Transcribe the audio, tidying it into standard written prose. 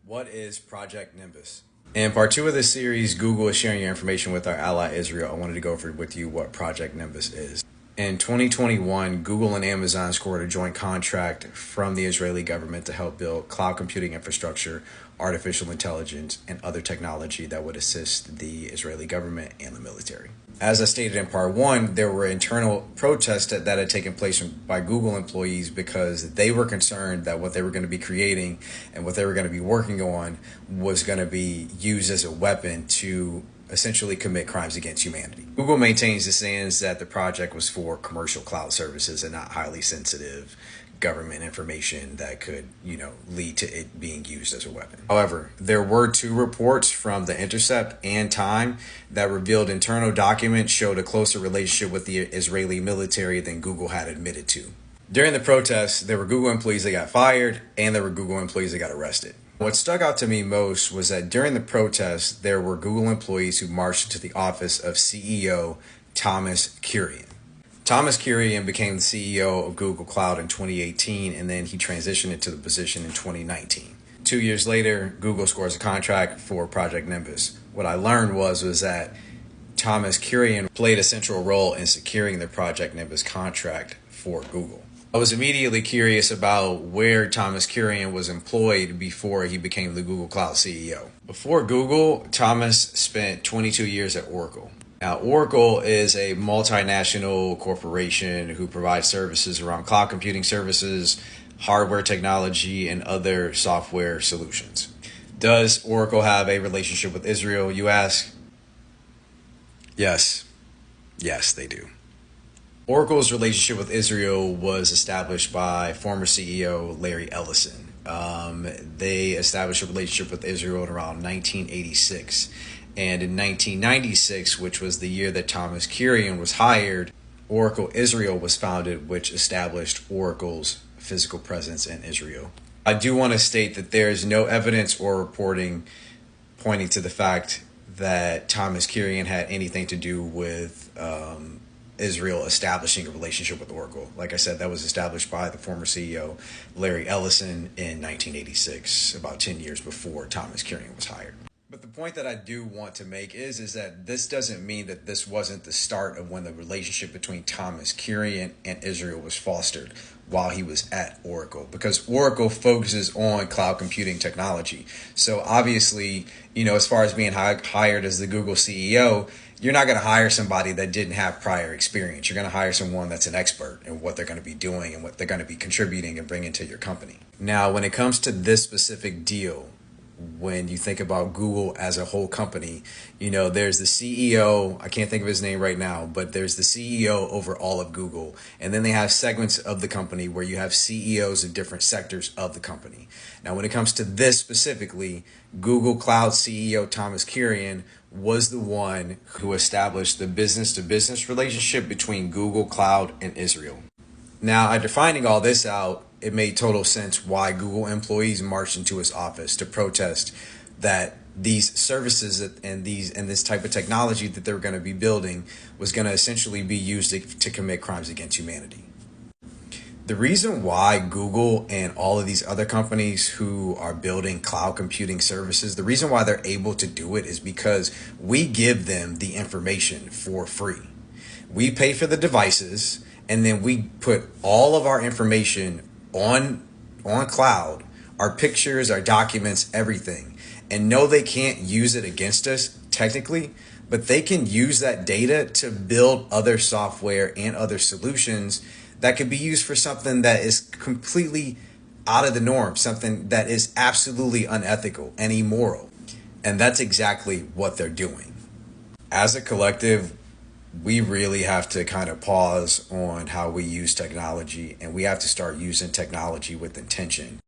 What is Project Nimbus? In part two of this series, Google is sharing your information with our ally Israel. I wanted to go over with you what Project Nimbus is. In 2021, Google and Amazon scored a joint contract from the Israeli government to help build cloud computing infrastructure, artificial intelligence, and other technology that would assist the Israeli government and the military. As I stated in part one, there were internal protests that had taken place by Google employees because they were concerned that what they were going to be creating and what they were going to be working on was going to be used as a weapon to essentially commit crimes against humanity. Google maintains the stance that the project was for commercial cloud services and not highly sensitive government information that could, lead to it being used as a weapon. However, there were two reports from The Intercept and Time that revealed internal documents showed a closer relationship with the Israeli military than Google had admitted to. During the protests, there were Google employees that got fired and there were Google employees that got arrested. What stuck out to me most was that during the protests, there were Google employees who marched to the office of CEO Thomas Kurian. Thomas Kurian became the CEO of Google Cloud in 2018, and then he transitioned into the position in 2019. 2 years later, Google scores a contract for Project Nimbus. What I learned was that Thomas Kurian played a central role in securing the Project Nimbus contract for Google. I was immediately curious about where Thomas Kurian was employed before he became the Google Cloud CEO. Before Google, Thomas spent 22 years at Oracle. Now, Oracle is a multinational corporation who provides services around cloud computing services, hardware technology, and other software solutions. Does Oracle have a relationship with Israel, you ask? Yes, they do. Oracle's relationship with Israel was established by former CEO Larry Ellison. They established a relationship with Israel in around 1986. And in 1996, which was the year that Thomas Kurian was hired, Oracle Israel was founded, which established Oracle's physical presence in Israel. I do want to state that there is no evidence or reporting pointing to the fact that Thomas Kurian had anything to do with Israel establishing a relationship with Oracle. Like I said, that was established by the former CEO, Larry Ellison, in 1986, about 10 years before Thomas Kurian was hired. But the point that I do want to make is that this doesn't mean that this wasn't the start of when the relationship between Thomas Kurian and Israel was fostered while he was at Oracle, because Oracle focuses on cloud computing technology. So obviously, as far as being hired as the Google CEO, you're not going to hire somebody that didn't have prior experience. You're going to hire someone that's an expert in what they're going to be doing and what they're going to be contributing and bringing to your company. Now, when it comes to this specific deal, when you think about Google as a whole company, there's the CEO, I can't think of his name right now, but there's the CEO over all of Google. And then they have segments of the company where you have CEOs of different sectors of the company. Now, when it comes to this specifically, Google Cloud CEO Thomas Kurian was the one who established the business-to-business relationship between Google Cloud and Israel. Now, after finding all this out, it made total sense why Google employees marched into his office to protest that these services and this type of technology that they were going to be building was going to essentially be used to commit crimes against humanity. The reason why Google and all of these other companies who are building cloud computing services, the reason why they're able to do it is because we give them the information for free. We pay for the devices, and then we put all of our information on cloud, our pictures, our documents, everything. And no, they can't use it against us technically, but they can use that data to build other software and other solutions that could be used for something that is completely out of the norm, something that is absolutely unethical and immoral. And that's exactly what they're doing. As a collective, we really have to kind of pause on how we use technology, and we have to start using technology with intention.